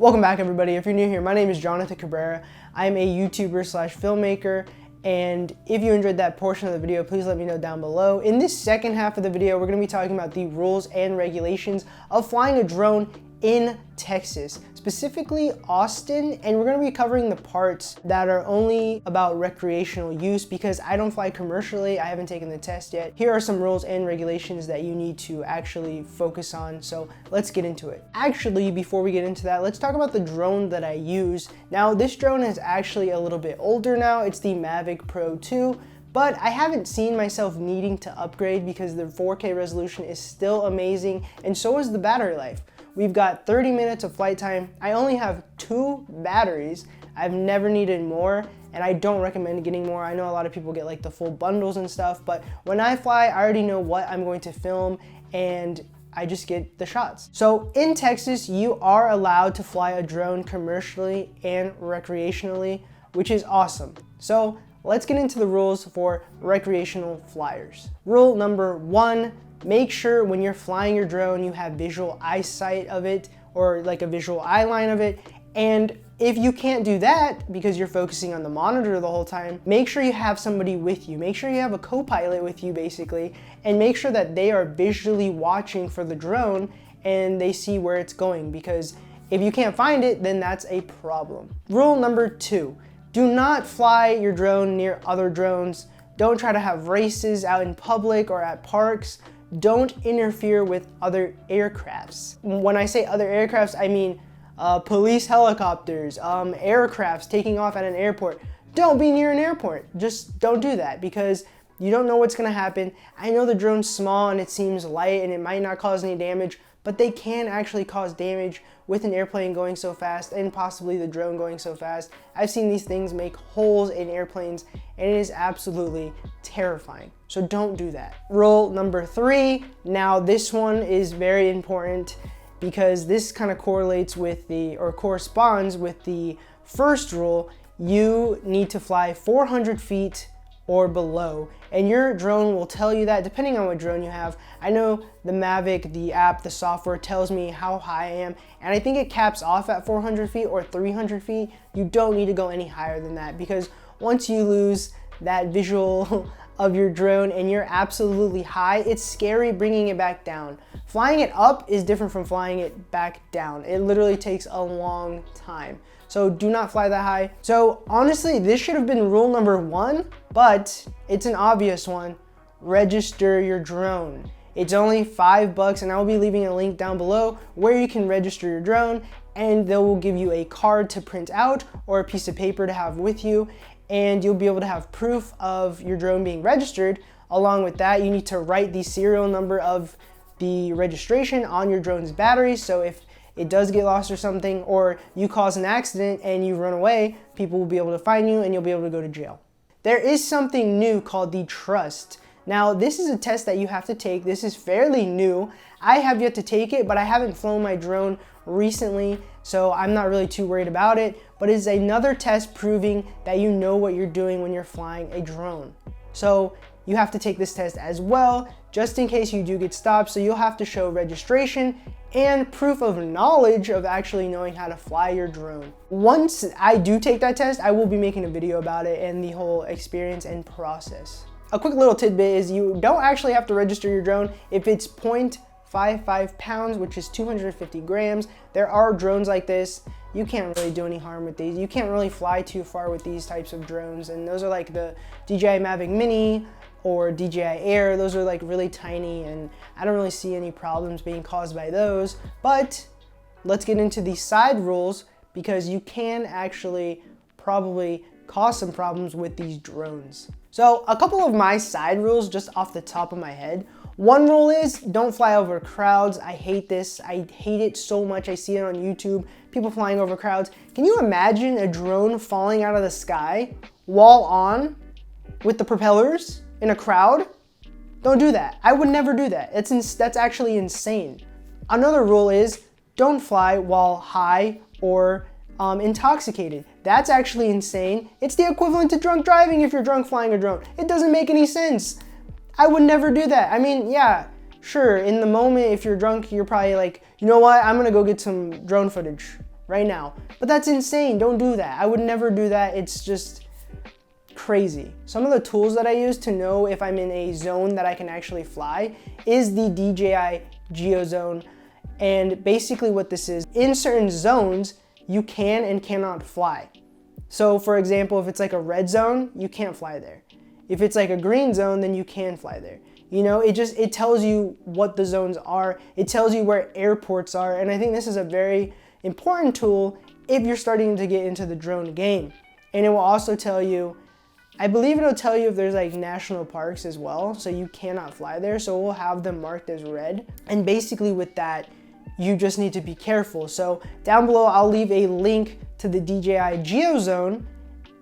Welcome back, everybody. If you're new here, my name is Johnathan Cabrera. I'm a YouTuber slash filmmaker, and if you enjoyed that portion of the video, please let me know down below. In this second half of the video, we're going to be talking about the rules and regulations of flying a drone in Texas, specifically Austin, and we're going to be covering the parts that are only about recreational use because I don't fly commercially. I haven't taken the test yet. Here are some rules and regulations that you need to actually focus on, so let's get into it. Actually, before we get into that, let's talk about the drone that I use. Now, this drone is actually a little bit older now. It's the Mavic Pro 2. But I haven't seen myself needing to upgrade because the 4K resolution is still amazing, and so is the battery life. We've got 30 minutes of flight time. I only have 2 batteries. I've never needed more, and I don't recommend getting more. I know a lot of people get like the full bundles and stuff, but when I fly, I already know what I'm going to film, and I just get the shots. So in Texas, you are allowed to fly a drone commercially and recreationally, which is awesome. So let's get into the rules for recreational flyers. Rule number 1, make sure when you're flying your drone, you have visual eyesight of it or like a visual eye line of it. And if you can't do that because you're focusing on the monitor the whole time, make sure you have somebody with you. Make sure you have a co-pilot with you basically, and make sure that they are visually watching for the drone and they see where it's going, because if you can't find it, then that's a problem. Rule number 2, do not fly your drone near other drones. Don't try to have races out in public or at parks. Don't interfere with other aircrafts. When I say other aircrafts, I mean police helicopters, aircrafts taking off at an airport. Don't be near an airport. Just don't do that because you don't know what's gonna happen. I know the drone's small and it seems light and it might not cause any damage, but they can actually cause damage with an airplane going so fast and possibly the drone going so fast. I've seen these things make holes in airplanes and it is absolutely terrifying. So don't do that. Rule number 3, now this one is very important because this kind of correlates with or corresponds with the first rule. You need to fly 400 feet or below, and your drone will tell you that depending on what drone you have. I know the Mavic, the app, the software tells me how high I am, and I think it caps off at 400 feet or 300 feet. You don't need to go any higher than that because once you lose that visual of your drone and you're absolutely high, it's scary bringing it back down. Flying it up is different from flying it back down. It literally takes a long time. So do not fly that high. So honestly, this should have been rule number 1, but it's an obvious one. Register your drone. It's only $5, and I will be leaving a link down below where you can register your drone, and they will give you a card to print out or a piece of paper to have with you, and you'll be able to have proof of your drone being registered. Along with that, you need to write the serial number of the registration on your drone's battery, so if it does get lost or something, or you cause an accident and you run away, people will be able to find you and you'll be able to go to jail. There is something new called the Trust. Now, this is a test that you have to take. This is fairly new. I have yet to take it, but I haven't flown my drone recently, so I'm not really too worried about it, but it's another test proving that you know what you're doing when you're flying a drone. So you have to take this test as well, just in case you do get stopped. So you'll have to show registration and proof of knowledge of actually knowing how to fly your drone. Once I do take that test, I will be making a video about it and the whole experience and process. A quick little tidbit is you don't actually have to register your drone if it's 0.55 pounds, which is 250 grams. There are drones like this. You can't really do any harm with these. You can't really fly too far with these types of drones, and those are like the DJI Mavic Mini or DJI Air. Those are like really tiny, and I don't really see any problems being caused by those. But let's get into the side rules because you can actually probably cause some problems with these drones. So a couple of my side rules just off the top of my head. One rule is don't fly over crowds. I hate this. I hate it so much. I see it on YouTube, people flying over crowds. Can you imagine a drone falling out of the sky while on with the propellers in a crowd? Don't do that. I would never do that. That's actually insane. Another rule is don't fly while high or intoxicated. That's actually insane. It's the equivalent to drunk driving if you're drunk flying a drone. It doesn't make any sense. I would never do that. I mean, yeah, sure, in the moment, if you're drunk, you're probably like, you know what, I'm gonna go get some drone footage. right now. But that's insane, don't do that. I would never do that, it's just crazy. Some of the tools that I use to know if I'm in a zone that I can actually fly is the DJI GeoZone. And basically what this is, in certain zones, you can and cannot fly. So for example, if it's like a red zone, you can't fly there. If it's like a green zone, then you can fly there. You know, it tells you what the zones are. It tells you where airports are. And I think this is a very important tool if you're starting to get into the drone game. And it will also tell you, I believe it'll tell you if there's like national parks as well. So you cannot fly there. So we'll have them marked as red. And basically with that, you just need to be careful. So down below, I'll leave a link to the DJI GeoZone,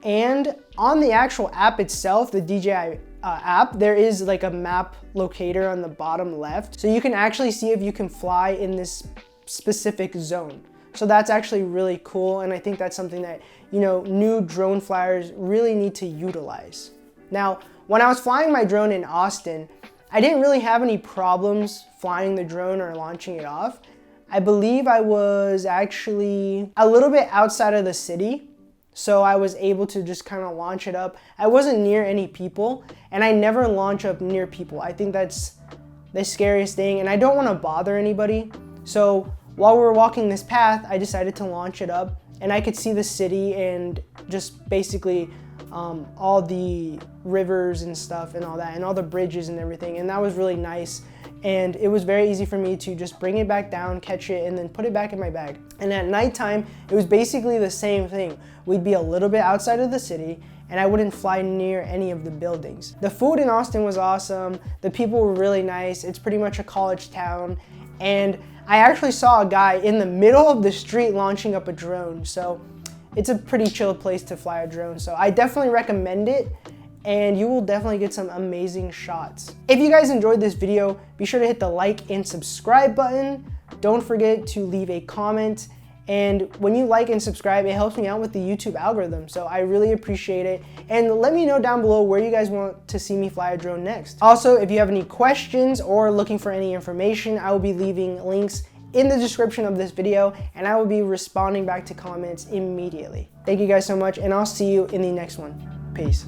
and on the actual app itself, the DJI app, there is like a map locator on the bottom left. So you can actually see if you can fly in this specific zone. So that's actually really cool. And I think that's something that, you know, new drone flyers really need to utilize. Now, when I was flying my drone in Austin, I didn't really have any problems flying the drone or launching it off. I believe I was actually a little bit outside of the city, so I was able to just kind of launch it up. I wasn't near any people, and I never launch up near people. I think that's the scariest thing, and I don't want to bother anybody. So while we were walking this path, I decided to launch it up, and I could see the city and just basically all the rivers and stuff and all that, and all the bridges and everything, and that was really nice. And it was very easy for me to just bring it back down, catch it, and then put it back in my bag. And at nighttime, it was basically the same thing. We'd be a little bit outside of the city, and I wouldn't fly near any of the buildings. The food in Austin was awesome. The people were really nice. It's pretty much a college town. And I actually saw a guy in the middle of the street launching up a drone. So it's a pretty chill place to fly a drone. So I definitely recommend it, and you will definitely get some amazing shots. If you guys enjoyed this video, be sure to hit the like and subscribe button. Don't forget to leave a comment. And when you like and subscribe, it helps me out with the YouTube algorithm. So I really appreciate it. And let me know down below where you guys want to see me fly a drone next. Also, if you have any questions or looking for any information, I will be leaving links in the description of this video, and I will be responding back to comments immediately. Thank you guys so much, and I'll see you in the next one. Peace.